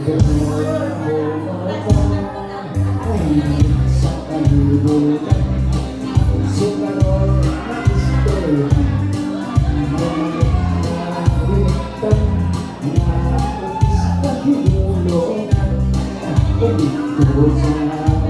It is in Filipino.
sa kalibutan, sukarol na istorya, nalimutan na pagkis na hinulungan, ito sa